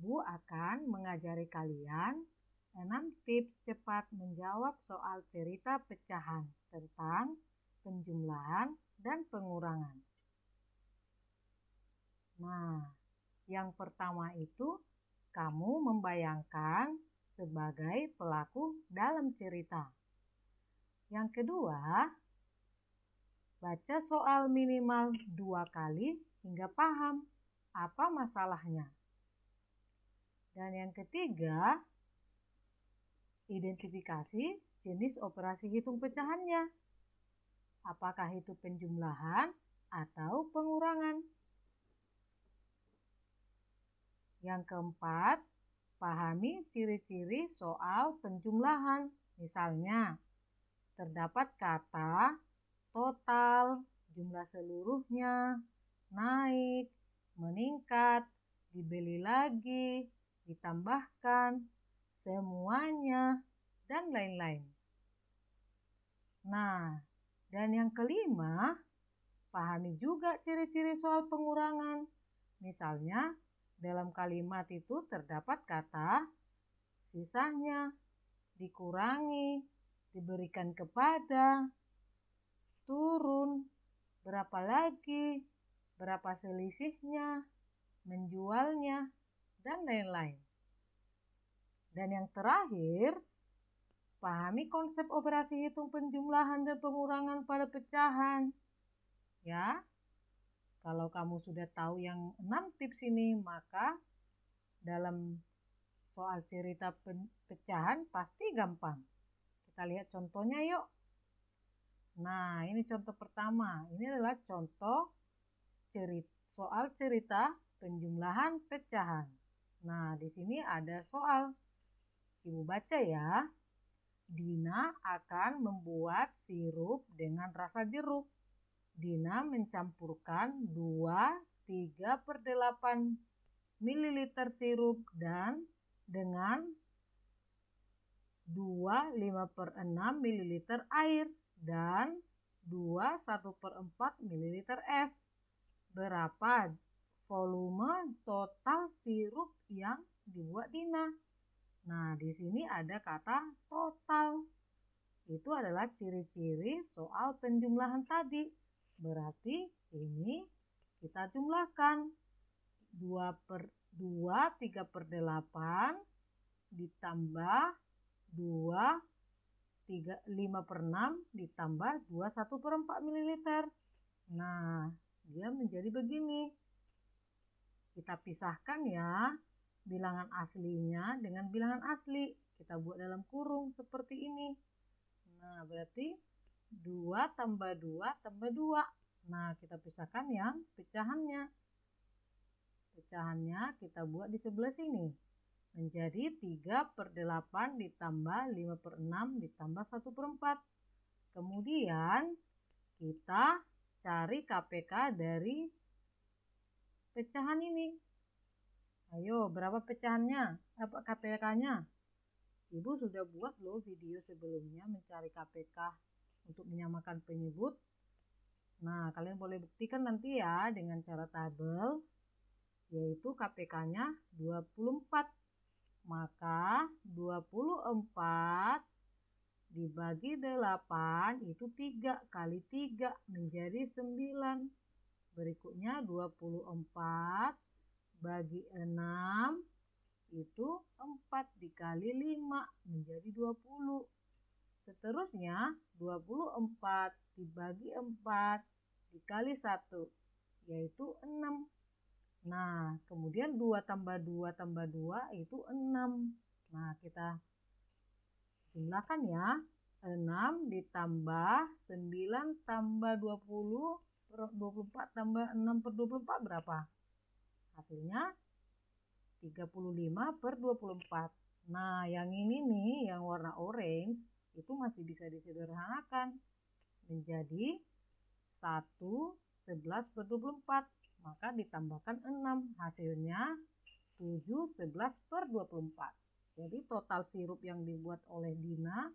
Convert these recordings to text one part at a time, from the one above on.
Ibu akan mengajari kalian 6 tips cepat menjawab soal cerita pecahan tentang penjumlahan dan pengurangan. Nah, yang pertama itu kamu membayangkan sebagai pelaku dalam cerita. Yang kedua, baca soal minimal 2 kali hingga paham apa masalahnya. Dan yang ketiga, identifikasi jenis operasi hitung pecahannya. Apakah itu penjumlahan atau pengurangan? Yang keempat, pahami ciri-ciri soal penjumlahan. Misalnya, terdapat kata total, jumlah seluruhnya, naik, meningkat, dibeli lagi, ditambahkan, semuanya, dan lain-lain. Nah, dan yang kelima, pahami juga ciri-ciri soal pengurangan. Misalnya, dalam kalimat itu terdapat kata sisanya, dikurangi, diberikan kepada, turun, berapa lagi, berapa selisihnya, menjualnya, dan lain-lain. Dan yang terakhir, pahami konsep operasi hitung penjumlahan dan pengurangan pada pecahan. Ya, kalau kamu sudah tahu yang 6 tips ini, maka dalam soal cerita pecahan pasti gampang. Kita lihat contohnya yuk. Nah, ini contoh pertama. Ini adalah contoh soal cerita penjumlahan pecahan. Nah, di sini ada soal. Ibu baca ya. Dina akan membuat sirup dengan rasa jeruk. Dina mencampurkan 2/3/8 ml sirup dan dengan 2/5/6 ml air dan 2/1/4 ml es. Berapa volume total sirup yang dibuat Dina? Nah, di sini ada kata total. Itu adalah ciri-ciri soal penjumlahan tadi. Berarti ini kita jumlahkan 2/3/8 ditambah 2/5/6 ditambah 2/1/4 ml. Nah, dia menjadi begini. Kita pisahkan ya bilangan aslinya dengan bilangan asli. Kita buat dalam kurung seperti ini. Nah, berarti 2 tambah 2 tambah 2. Nah, kita pisahkan yang pecahannya. Pecahannya kita buat di sebelah sini. Menjadi 3/8 ditambah 5/6 ditambah 1/4. Kemudian kita cari KPK dari pecahan ini. Ayo, berapa pecahannya? Apa KPK-nya? Ibu sudah buat loh video sebelumnya mencari KPK untuk menyamakan penyebut. Nah, kalian boleh buktikan nanti ya dengan cara tabel, yaitu KPK-nya 24. Maka 24 dibagi 8 itu 3 kali 3 menjadi 9. Berikutnya 24 bagi 6 itu 4 dikali 5 menjadi 20. Seterusnya 24 dibagi 4 dikali 1 yaitu 6. Nah, kemudian 2 tambah 2 tambah 2 itu 6. Nah, kita jumlahkan ya. 6 ditambah 9 tambah 20 per 24 tambah 6/24 berapa? Hasilnya 35/24. Nah, yang ini nih, yang warna orange, itu masih bisa disederhanakan menjadi 1/11/24. Maka ditambahkan 6. Hasilnya 7/11/24. Jadi total sirup yang dibuat oleh Dina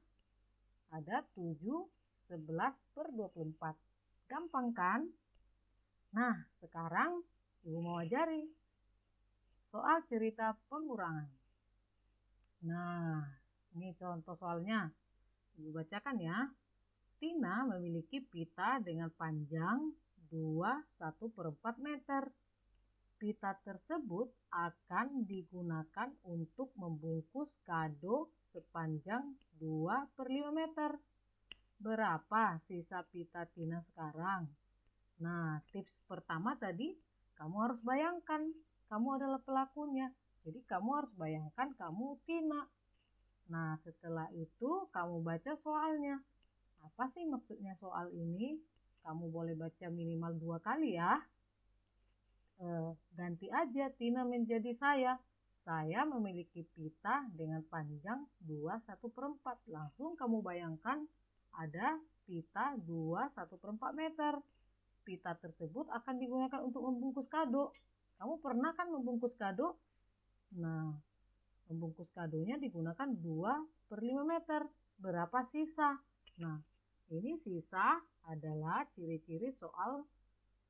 ada 7/11/24. Gampang kan? Nah, sekarang Ibu mau ajari soal cerita pengurangan. Nah, ini contoh soalnya. Ibu bacakan ya. Tina memiliki pita dengan panjang 21/4 meter. Pita tersebut akan digunakan untuk membungkus kado sepanjang 2/5 meter. Berapa sisa pita Tina sekarang? Nah, tips pertama tadi, kamu harus bayangkan, kamu adalah pelakunya. Jadi kamu harus bayangkan kamu Tina. Nah, setelah itu kamu baca soalnya. Apa sih maksudnya soal ini? Kamu boleh baca minimal 2 kali ya. Ganti aja Tina menjadi saya. Saya memiliki pita dengan panjang 21/4. Langsung kamu bayangkan ada pita 21/4 meter. Pita tersebut akan digunakan untuk membungkus kado. Kamu pernah kan membungkus kado? Nah, membungkus kadonya digunakan 2/5 meter. Berapa sisa? Nah, ini sisa adalah ciri-ciri soal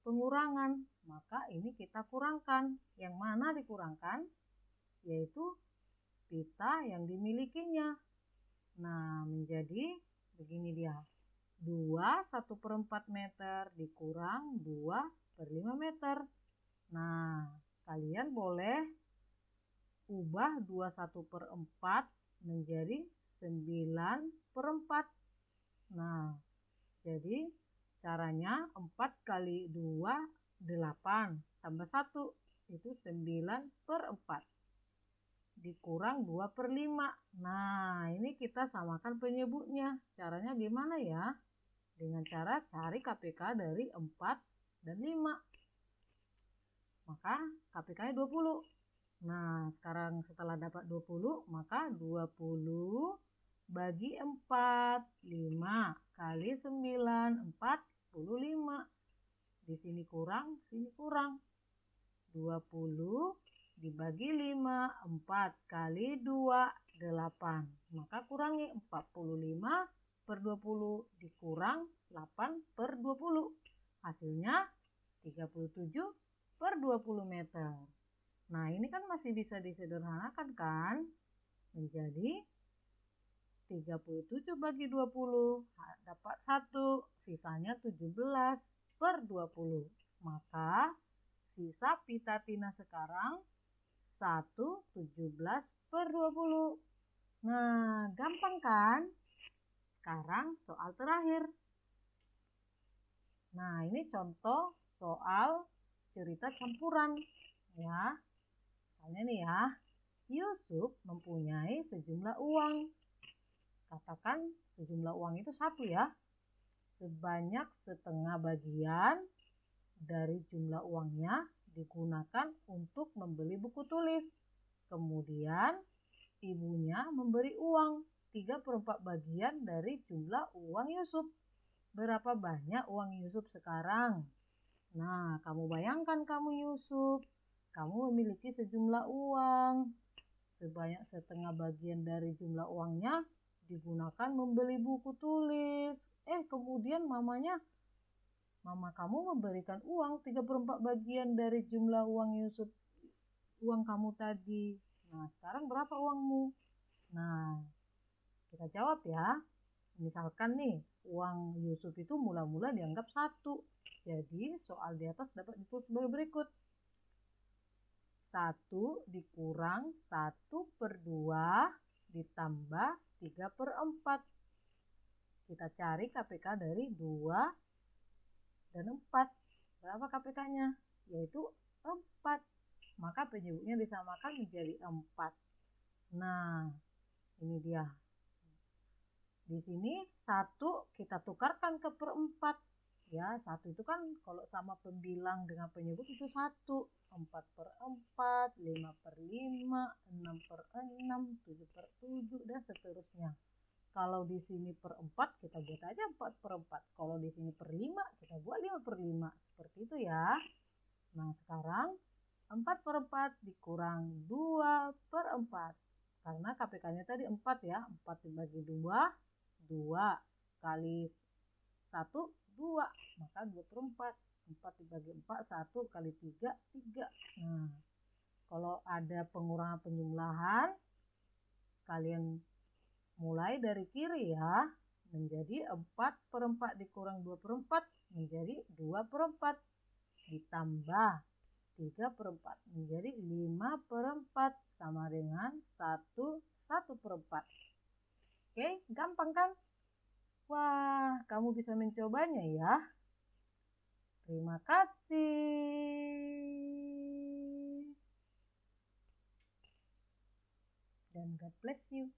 pengurangan. Maka ini kita kurangkan. Yang mana dikurangkan? Yaitu pita yang dimilikinya. Nah, menjadi begini dia. 2/1/4 meter dikurang 2/5 meter. Nah, kalian boleh ubah 21/4 menjadi 9/4. Nah, jadi caranya 4 kali 2, 8, tambah 1, itu 9/4. Dikurang 2/5. Nah, ini kita samakan penyebutnya. Caranya gimana ya? Dengan cara cari KPK dari 4 dan 5. Maka KPK-nya 20. Nah, sekarang setelah dapat 20, maka 20 bagi 4, 5 kali 9, 45. Di sini kurang, sini kurang. 20 dibagi 5, 4 kali 2, 8. Maka kurangi 45/20 dikurang 8/20. Hasilnya 37/20 meter. Nah, ini kan masih bisa disederhanakan kan? Menjadi 37 bagi 20 dapat 1, sisanya 17/20. Maka sisa pita Tina sekarang 17/20. Nah, gampang kan? Sekarang soal terakhir. Nah, ini contoh soal cerita campuran ya. Misalnya nih ya, Yusuf mempunyai sejumlah uang. Katakan sejumlah uang itu 1 ya. Sebanyak setengah bagian dari jumlah uangnya digunakan untuk membeli buku tulis. Kemudian ibunya memberi uang 3/4 bagian dari jumlah uang Yusuf. Berapa banyak uang Yusuf sekarang? Nah, kamu bayangkan kamu Yusuf. Kamu memiliki sejumlah uang. Sebanyak setengah bagian dari jumlah uangnya digunakan membeli buku tulis. Kemudian mama kamu memberikan uang 3/4 bagian dari jumlah uang Yusuf, uang kamu tadi. Nah, sekarang berapa uangmu? Nah, kita jawab ya. Misalkan nih, uang Yusuf itu mula-mula dianggap 1. Jadi, soal di atas dapat ditulis sebagai berikut. 1 dikurang 1/2 ditambah 3/4. Kita cari KPK dari 2 dan 4. Berapa KPK-nya? Yaitu 4. Maka penyebutnya disamakan menjadi 4. Nah, ini dia. Di sini 1 kita tukarkan ke 4. Ya, 1 itu kan kalau sama pembilang dengan penyebut itu 1. 4/4, 5/5, 6/6, 7/7, dan seterusnya. Kalau di sini per 4, kita buat aja 4/4. Kalau di sini per 5, kita buat 5/5. Seperti itu ya. Nah, sekarang 4/4 dikurang 2/4. Karena KPK-nya tadi 4 ya. 4 dibagi 2, 2 kali 1, 2. Maka 2/4. 4 dibagi 4, 1 kali 3, 3. Nah, Kalau ada pengurangan penjumlahan, kalian mulai dari kiri ya. Menjadi 4/4 dikurang 2/4 menjadi 2/4. Ditambah 3/4 menjadi 5/4 sama dengan 1/4. Oke, gampang kan? Wah, kamu bisa mencobanya ya. Terima kasih. Dan God bless you.